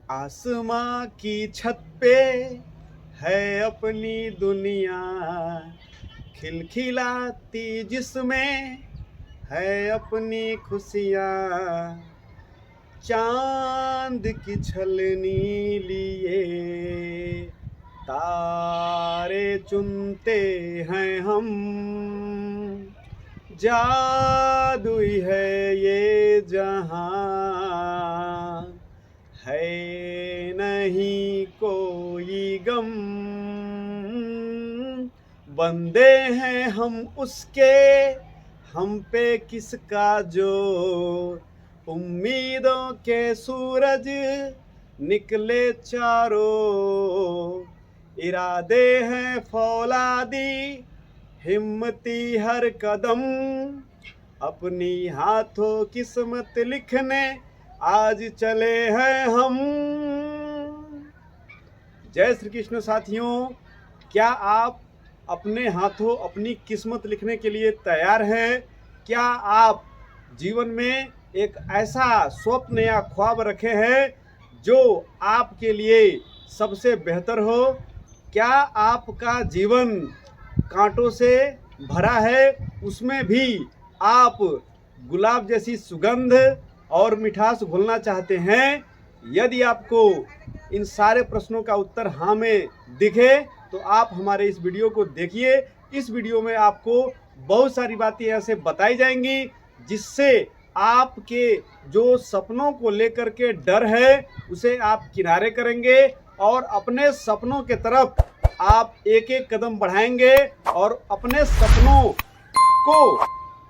आसमां की छत पे है अपनी दुनिया, खिलखिलाती जिसमें है अपनी खुशियाँ। चांद की छलनी लिए तारे चुनते हैं हम, जादुई है ये जहां, है नहीं कोई गम। बंदे हैं हम उसके, हम पे किसका जोर। उम्मीदों के सूरज निकले चारों, इरादे हैं फौलादी, हिम्मती हर कदम। अपनी हाथों किस्मत लिखने आज चले हैं हम। जय श्री कृष्ण साथियों, क्या आप अपने हाथों अपनी किस्मत लिखने के लिए तैयार हैं? क्या आप जीवन में एक ऐसा स्वप्न या ख्वाब रखे हैं जो आपके लिए सबसे बेहतर हो? क्या आपका जीवन कांटों से भरा है, उसमें भी आप गुलाब जैसी सुगंध और मिठास घोलना चाहते हैं? यदि आपको इन सारे प्रश्नों का उत्तर हाँ में दिखे तो आप हमारे इस वीडियो को देखिए। इस वीडियो में आपको बहुत सारी बातें ऐसे बताई जाएंगी जिससे आपके जो सपनों को लेकर के डर है उसे आप किनारे करेंगे और अपने सपनों के तरफ आप एक एक कदम बढ़ाएंगे और अपने सपनों को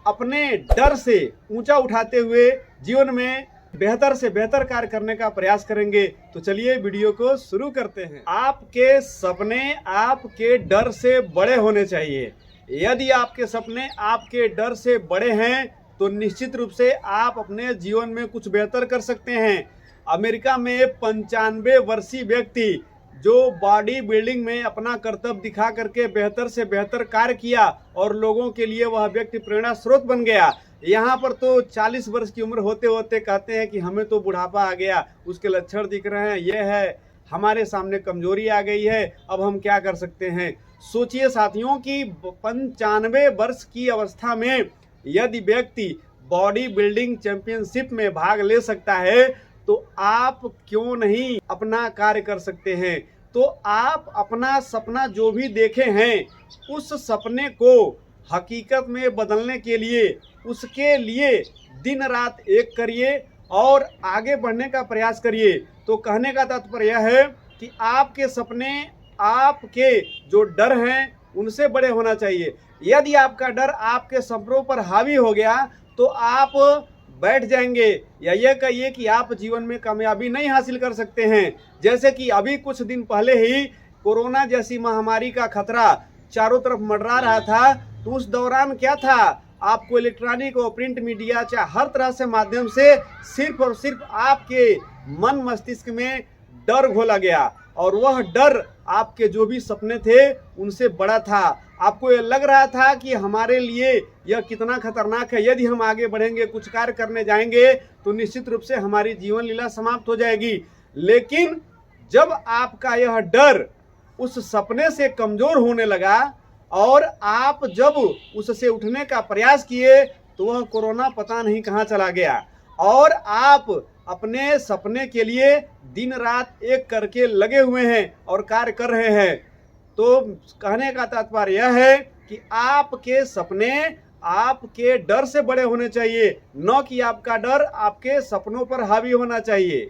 अपने डर से ऊंचा उठाते हुए जीवन में बेहतर से बेहतर कार्य करने का प्रयास करेंगे। तो चलिए वीडियो को शुरू करते हैं। आपके सपने आपके डर से बड़े होने चाहिए। यदि आपके सपने आपके डर से बड़े हैं तो निश्चित रूप से आप अपने जीवन में कुछ बेहतर कर सकते हैं। अमेरिका में 95 वर्षीय व्यक्ति जो बॉडी बिल्डिंग में अपना कर्तव्य दिखा करके बेहतर से बेहतर कार्य किया और लोगों के लिए वह व्यक्ति प्रेरणा स्रोत बन गया। यहाँ पर तो 40 वर्ष की उम्र होते होते कहते हैं कि हमें तो बुढ़ापा आ गया, उसके लक्षण दिख रहे हैं, यह है, हमारे सामने कमजोरी आ गई है, अब हम क्या कर सकते हैं। सोचिए साथियों कि 95 वर्ष की अवस्था में यदि व्यक्ति बॉडी बिल्डिंग चैंपियनशिप में भाग ले सकता है तो आप क्यों नहीं अपना कार्य कर सकते हैं। तो आप अपना सपना जो भी देखे हैं उस सपने को हकीकत में बदलने के लिए उसके लिए दिन रात एक करिए और आगे बढ़ने का प्रयास करिए। तो कहने का तात्पर्य यह है कि आपके सपने आपके जो डर हैं उनसे बड़े होना चाहिए। यदि आपका डर आपके सपनों पर हावी हो गया तो आप बैठ जाएंगे या यह कहिए कि आप जीवन में कामयाबी नहीं हासिल कर सकते हैं। जैसे कि अभी कुछ दिन पहले ही कोरोना जैसी महामारी का खतरा चारों तरफ मंडरा रहा था, तो उस दौरान क्या था, आपको इलेक्ट्रॉनिक और प्रिंट मीडिया चाहे हर तरह से माध्यम से सिर्फ और सिर्फ आपके मन मस्तिष्क में डर घोला गया और वह डर आपके जो भी सपने थे उनसे बड़ा था। आपको ये लग रहा था कि हमारे लिए यह कितना खतरनाक है, यदि हम आगे बढ़ेंगे कुछ कार्य करने जाएंगे तो निश्चित रूप से हमारी जीवन लीला समाप्त हो जाएगी। लेकिन जब आपका यह डर उस सपने से कमजोर होने लगा और आप जब उससे उठने का प्रयास किए तो वह कोरोना पता नहीं कहाँ चला गया और आप अपने सपने के लिए दिन रात एक करके लगे हुए हैं और कार्य कर रहे हैं। तो कहने का तात्पर्य यह है कि आपके सपने आपके डर से बड़े होने चाहिए, न कि आपका डर आपके सपनों पर हावी होना चाहिए।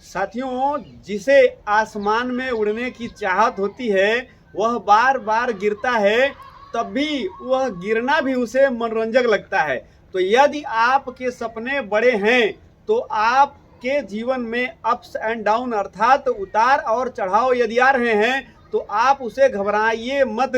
साथियों, जिसे आसमान में उड़ने की चाहत होती है वह बार बार गिरता है, तब भी वह गिरना भी उसे मनोरंजक लगता है। तो यदि आपके सपने बड़े हैं तो आपके जीवन में अप्स एंड डाउन अर्थात उतार और चढ़ाव यदि आ रहे हैं तो आप उसे घबराइए मत।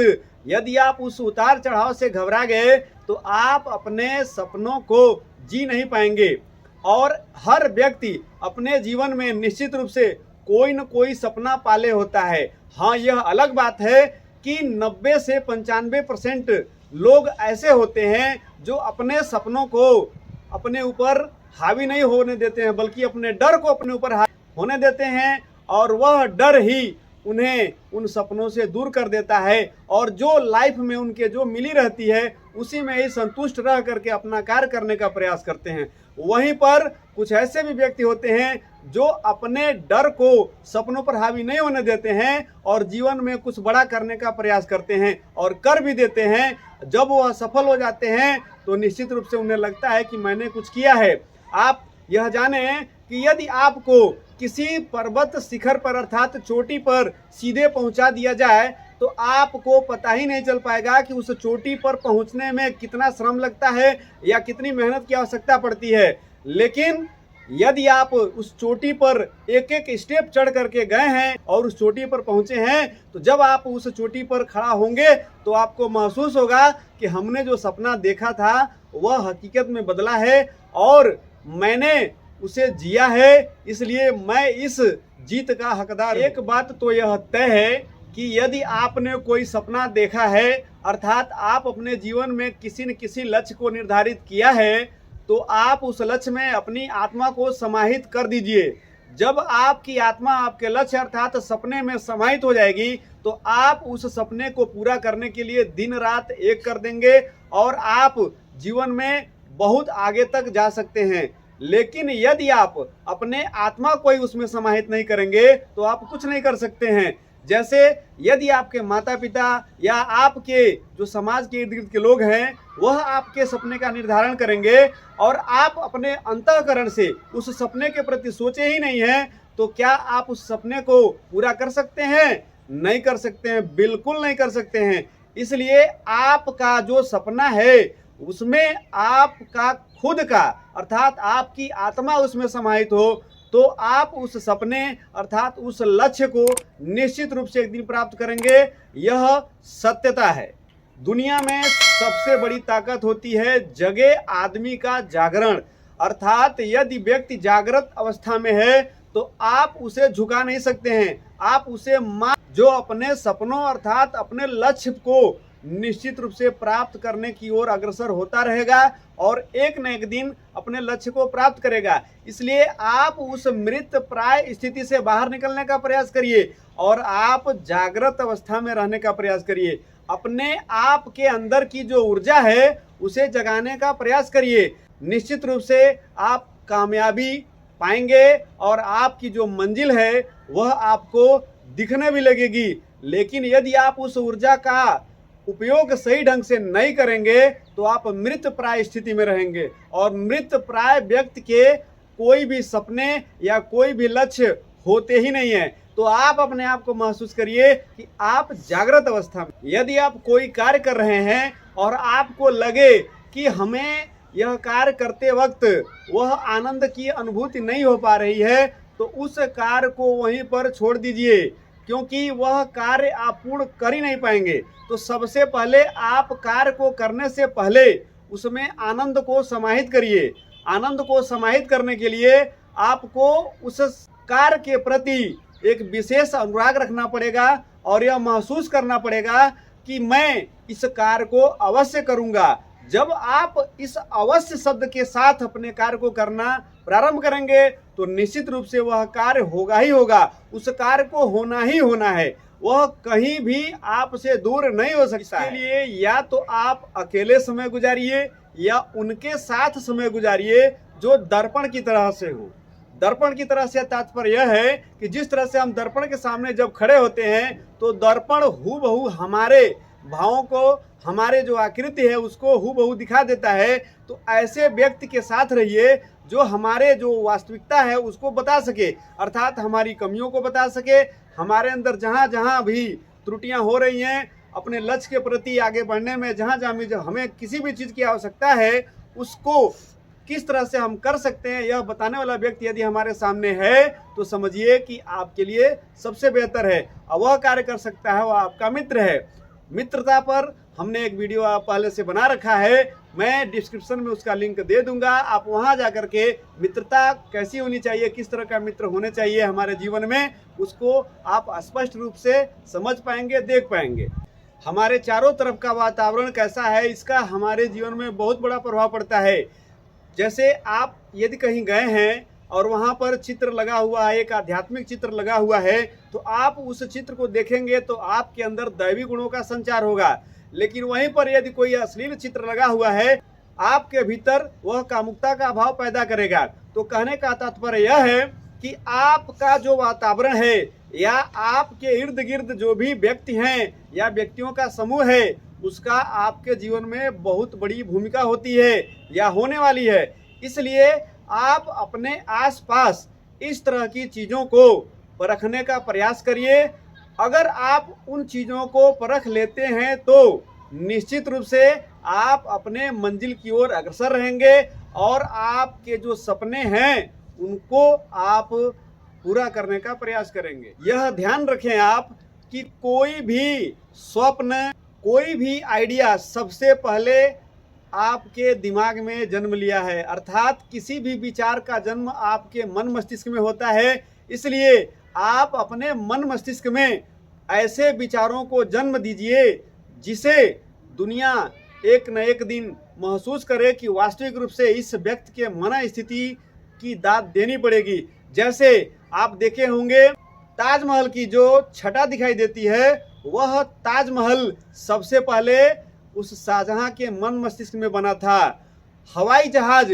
यदि आप उस उतार चढ़ाव से घबरा गए तो आप अपने सपनों को जी नहीं पाएंगे। और हर व्यक्ति अपने जीवन में निश्चित रूप से कोई न कोई सपना पाले होता है। हाँ, यह अलग बात है कि 90 से 95% लोग ऐसे होते हैं जो अपने सपनों को अपने ऊपर हावी नहीं होने देते हैं, बल्कि अपने डर को अपने ऊपर होने देते हैं और वह डर ही उन्हें उन सपनों से दूर कर देता है और जो लाइफ में उनके जो मिली रहती है उसी में ही संतुष्ट रह करके अपना कार्य करने का प्रयास करते हैं। वहीं पर कुछ ऐसे भी व्यक्ति होते हैं जो अपने डर को सपनों पर हावी नहीं होने देते हैं और जीवन में कुछ बड़ा करने का प्रयास करते हैं और कर भी देते हैं। जब वह सफल हो जाते हैं तो निश्चित रूप से उन्हें लगता है कि मैंने कुछ किया है। आप यह जाने कि यदि आपको किसी पर्वत शिखर पर अर्थात चोटी पर सीधे पहुंचा दिया जाए तो आपको पता ही नहीं चल पाएगा कि उस चोटी पर पहुंचने में कितना श्रम लगता है या कितनी मेहनत की आवश्यकता पड़ती है। लेकिन यदि आप उस चोटी पर एक एक स्टेप चढ़ करके गए हैं और उस चोटी पर पहुंचे हैं तो जब आप उस चोटी पर खड़ा होंगे तो आपको महसूस होगा कि हमने जो सपना देखा था वह हकीकत में बदला है और मैंने उसे जिया है, इसलिए मैं इस जीत का हकदार। एक बात तो यह तय है कि यदि आपने कोई सपना देखा है अर्थात आप अपने जीवन में किसी न किसी लक्ष्य को निर्धारित किया है तो आप उस लक्ष्य में अपनी आत्मा को समाहित कर दीजिए। जब आपकी आत्मा आपके लक्ष्य अर्थात सपने में समाहित हो जाएगी तो आप उस सपने को पूरा करने के लिए दिन रात एक कर देंगे और आप जीवन में बहुत आगे तक जा सकते हैं। लेकिन यदि आप अपने आत्मा को ही उसमें समाहित नहीं करेंगे तो आप कुछ नहीं कर सकते हैं। जैसे यदि आपके माता पिता या आपके जो समाज के इर्द गिर्द के लोग हैं वह आपके सपने का निर्धारण करेंगे और आप अपने अंतःकरण से उस सपने के प्रति सोचे ही नहीं हैं तो क्या आप उस सपने को पूरा कर सकते हैं? नहीं कर सकते हैं, बिल्कुल नहीं कर सकते हैं। इसलिए आपका जो सपना है उसमें आपका खुद का अर्थात आपकी आत्मा उसमें समाहित हो तो आप उस सपने अर्थात उस लक्ष्य को निश्चित रूप से एक दिन प्राप्त करेंगे। यह सत्यता है। दुनिया में सबसे बड़ी ताकत होती है जगे आदमी का जागरण अर्थात यदि व्यक्ति जागृत अवस्था में है तो आप उसे झुका नहीं सकते हैं, आप उसे जो अपने सपनों अर्थात अपने लक्ष्य को निश्चित रूप से प्राप्त करने की ओर अग्रसर होता रहेगा और एक न एक दिन अपने लक्ष्य को प्राप्त करेगा। इसलिए आप उस मृत प्राय स्थिति से बाहर निकलने का प्रयास करिए और आप जागृत अवस्था में रहने का प्रयास करिए। अपने आप के अंदर की जो ऊर्जा है उसे जगाने का प्रयास करिए। निश्चित रूप से आप कामयाबी पाएंगे और आपकी जो मंजिल है वह आपको दिखने भी लगेगी। लेकिन यदि आप उस ऊर्जा का उपयोग सही ढंग से नहीं करेंगे तो आप मृत प्राय स्थिति में रहेंगे और मृत प्राय व्यक्ति के कोई भी सपने या कोई भी लक्ष्य होते ही नहीं है। तो आप अपने आप को महसूस करिए कि आप जागृत अवस्था में, यदि आप कोई कार्य कर रहे हैं और आपको लगे कि हमें यह कार्य करते वक्त वह आनंद की अनुभूति नहीं हो पा रही है तो उस कार्य को वहीं पर छोड़ दीजिए, क्योंकि वह कार्य आप पूर्ण कर ही नहीं पाएंगे। तो सबसे पहले आप कार्य को करने से पहले उसमें आनंद को समाहित करिए। आनंद को समाहित करने के लिए आपको उस कार्य के प्रति एक विशेष अनुराग रखना पड़ेगा और यह महसूस करना पड़ेगा कि मैं इस कार्य को अवश्य करूंगा। जब आप इस अवश्य शब्द के साथ अपने कार्य को करना प्रारंभ करेंगे तो निश्चित रूप से वह कार्य होगा ही होगा, उस कार्य को होना ही होना है, वह कहीं भी आपसे दूर नहीं हो सकता है। इसके लिए या तो आप अकेले समय गुजारिए या उनके साथ समय गुजारिए जो दर्पण की तरह से हो। दर्पण की तरह से तात्पर्य यह है कि जिस तरह से हम दर्पण के सामने जब खड़े होते हैं तो दर्पण हूबहू हमारे भावों को, हमारे जो आकृति है उसको हूबहू दिखा देता है। तो ऐसे व्यक्ति के साथ रहिए जो हमारे जो वास्तविकता है उसको बता सके, अर्थात हमारी कमियों को बता सके, हमारे अंदर जहाँ जहाँ भी त्रुटियां हो रही हैं अपने लक्ष्य के प्रति आगे बढ़ने में, जहाँ जहाँ भी हमें किसी भी चीज़ की आवश्यकता है उसको किस तरह से हम कर सकते हैं, यह बताने वाला व्यक्ति यदि हमारे सामने है तो समझिए कि आपके लिए सबसे बेहतर है। और वह कार्य कर सकता है, वह आपका मित्र है। मित्रता पर हमने एक वीडियो पहले से बना रखा है, मैं डिस्क्रिप्शन में उसका लिंक दे दूंगा। आप वहां जाकर के मित्रता कैसी होनी चाहिए, किस तरह का मित्र होने चाहिए हमारे जीवन में, उसको आप स्पष्ट रूप से समझ पाएंगे, देख पाएंगे। हमारे चारों तरफ का वातावरण कैसा है इसका हमारे जीवन में बहुत बड़ा प्रभाव पड़ता है। जैसे आप यदि कहीं गए हैं और वहाँ पर चित्र लगा हुआ है, एक आध्यात्मिक चित्र लगा हुआ है, तो आप उस चित्र को देखेंगे तो आपके अंदर दैवी गुणों का संचार होगा। लेकिन वहीं पर यदि कोई अश्लील चित्र लगा हुआ है, आपके भीतर वह कामुकता का भाव पैदा करेगा। तो कहने का तात्पर्य यह है कि आपका जो वातावरण है या आपके इर्द गिर्द जो भी व्यक्ति हैं या व्यक्तियों का समूह है, उसका आपके जीवन में बहुत बड़ी भूमिका होती है या होने वाली है। इसलिए आप अपने आसपास इस तरह की चीज़ों को परखने का प्रयास करिए। अगर आप उन चीज़ों को परख लेते हैं तो निश्चित रूप से आप अपने मंजिल की ओर अग्रसर रहेंगे और आपके जो सपने हैं उनको आप पूरा करने का प्रयास करेंगे। यह ध्यान रखें आप कि कोई भी स्वप्न, कोई भी आइडिया सबसे पहले आपके दिमाग में जन्म लिया है, अर्थात किसी भी विचार का जन्म आपके मन मस्तिष्क में होता है। इसलिए आप अपने मन मस्तिष्क में ऐसे विचारों को जन्म दीजिए जिसे दुनिया एक न एक दिन महसूस करे कि वास्तविक रूप से इस व्यक्ति के मन स्थिति की दाद देनी पड़ेगी। जैसे आप देखे होंगे ताजमहल की जो छटा दिखाई देती है, वह ताजमहल सबसे पहले उस शाहजहां के मन मस्तिष्क में बना था। हवाई जहाज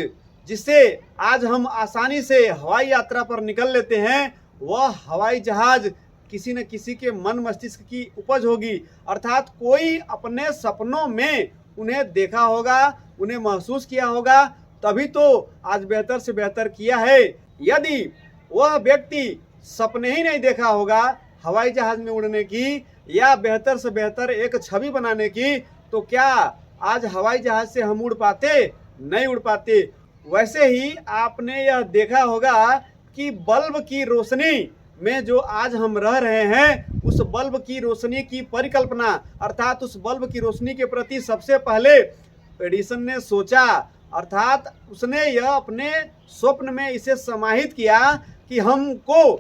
जिससे आज हम आसानी से हवाई यात्रा पर निकल लेते हैं, वह हवाई जहाज किसी न किसी के मन मस्तिष्क की उपज होगी। अर्थात कोई अपने सपनों में उन्हें देखा होगा, उन्हें महसूस किया होगा, तभी तो आज बेहतर से बेहतर किया है। यदि वह व्यक्ति सपने ही नहीं देखा होगा हवाई जहाज में उड़ने की या बेहतर से बेहतर एक छवि बनाने की, तो क्या आज हवाई जहाज से हम उड़ पाते? नहीं उड़ पाते। वैसे ही आपने यह देखा होगा कि बल्ब की रोशनी में जो आज हम रह रहे हैं, उस बल्ब की रोशनी की परिकल्पना, अर्थात उस बल्ब की रोशनी के प्रति सबसे पहले एडिसन ने सोचा, अर्थात उसने यह अपने स्वप्न में इसे समाहित किया कि हमको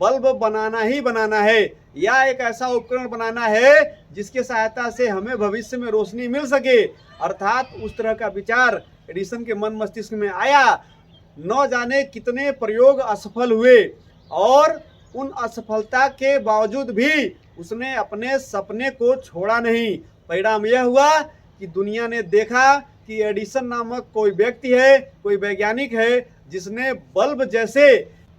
बल्ब बनाना ही बनाना है या एक ऐसा उपकरण बनाना है जिसके सहायता से हमें भविष्य में रोशनी मिल सके। अर्थात उस तरह का विचार एडिसन के मन मस्तिष्क में आया। न जाने कितने प्रयोग असफल हुए और उन असफलता के बावजूद भी उसने अपने सपने को छोड़ा नहीं। परिणाम यह हुआ कि दुनिया ने देखा कि एडिसन नामक कोई व्यक्ति है, कोई वैज्ञानिक है, जिसने बल्ब जैसे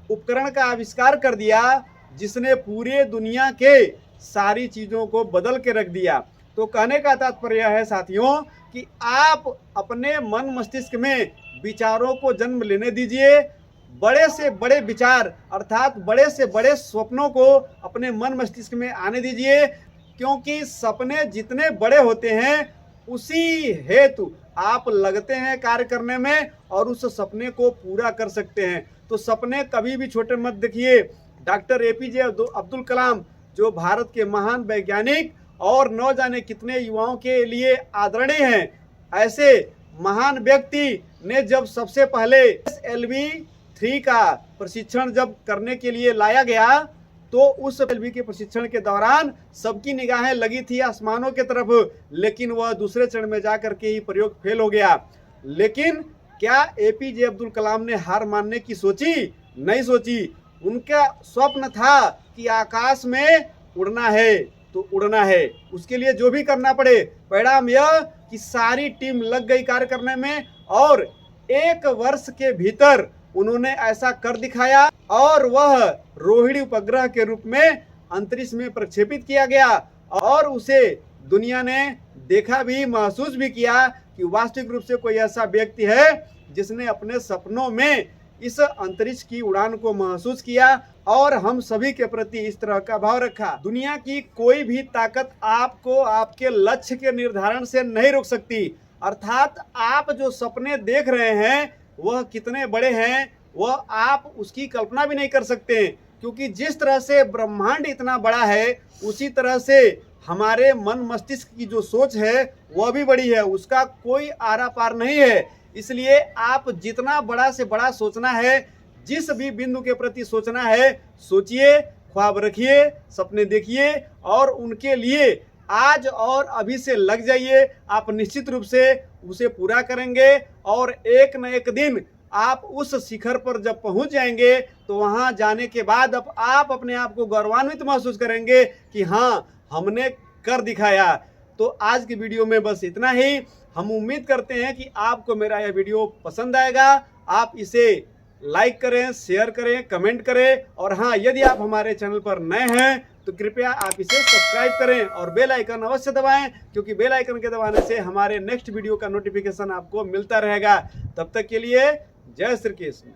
उपकरण का आविष्कार कर दिया, जिसने पूरे दुनिया के सारी चीज़ों को बदल के रख दिया। तो कहने का तात्पर्य है साथियों कि आप अपने मन मस्तिष्क में विचारों को जन्म लेने दीजिए। बड़े से बड़े विचार अर्थात बड़े से बड़े स्वप्नों को अपने मन मस्तिष्क में आने दीजिए, क्योंकि सपने जितने बड़े होते हैं उसी हेतु आप लगते हैं कार्य करने में और उस सपने को पूरा कर सकते हैं। तो सपने कभी भी छोटे मत देखिए। डॉक्टर एपीजे अब्दुल कलाम जो भारत के महान वैज्ञानिक और न जाने कितने युवाओं के लिए आदरणीय हैं, ऐसे महान व्यक्ति ने जब सबसे पहले SLV-3 का प्रशिक्षण जब करने के लिए लाया गया, तो उस SLV के प्रशिक्षण के दौरान सबकी निगाहें लगी थी आसमानों के तरफ, लेकिन वह दूसरे चरण में जाकर के ही प्रयोग फेल हो गया। लेकिन क्या एपीजे अब्दुल कलाम ने हार मानने की सोची? नहीं सोची। उनका स्वप्न था कि आकाश में उड़ना है तो उड़ना है, उसके लिए जो भी करना पड़े। परिणाम यह कि सारी टीम लग गई कार्य करने में और 1 वर्ष के भीतर उन्होंने ऐसा कर दिखाया और वह रोहिणी उपग्रह के रूप में अंतरिक्ष में प्रक्षेपित किया गया और उसे दुनिया ने देखा भी, महसूस भी किया कि वास्तविक रूप से कोई ऐसा व्यक्ति है जिसने अपने सपनों में इस अंतरिक्ष की उड़ान को महसूस किया और हम सभी के प्रति इस तरह का भाव रखा। दुनिया की कोई भी ताकत आपको आपके लक्ष्य के निर्धारण से नहीं रोक सकती। अर्थात आप जो सपने देख रहे हैं वह कितने बड़े हैं वह आप उसकी कल्पना भी नहीं कर सकते, क्योंकि जिस तरह से ब्रह्मांड इतना बड़ा है उसी तरह से हमारे मन मस्तिष्क की जो सोच है वह भी बड़ी है, उसका कोई आरा पार नहीं है। इसलिए आप जितना बड़ा से बड़ा सोचना है, जिस भी बिंदु के प्रति सोचना है, सोचिए, ख्वाब रखिए, सपने देखिए और उनके लिए आज और अभी से लग जाइए। आप निश्चित रूप से उसे पूरा करेंगे और एक न एक दिन आप उस शिखर पर जब पहुंच जाएंगे तो वहां जाने के बाद अब आप अपने आप को गौरवान्वित महसूस करेंगे कि हाँ, हमने कर दिखाया। तो आज की वीडियो में बस इतना ही। हम उम्मीद करते हैं कि आपको मेरा यह वीडियो पसंद आएगा। आप इसे लाइक करें, शेयर करें, कमेंट करें, और हाँ, यदि आप हमारे चैनल पर नए हैं तो कृपया आप इसे सब्सक्राइब करें और बेल आइकन अवश्य दबाएं, क्योंकि बेल आइकन के दबाने से हमारे नेक्स्ट वीडियो का नोटिफिकेशन आपको मिलता रहेगा। तब तक के लिए जय श्री कृष्ण।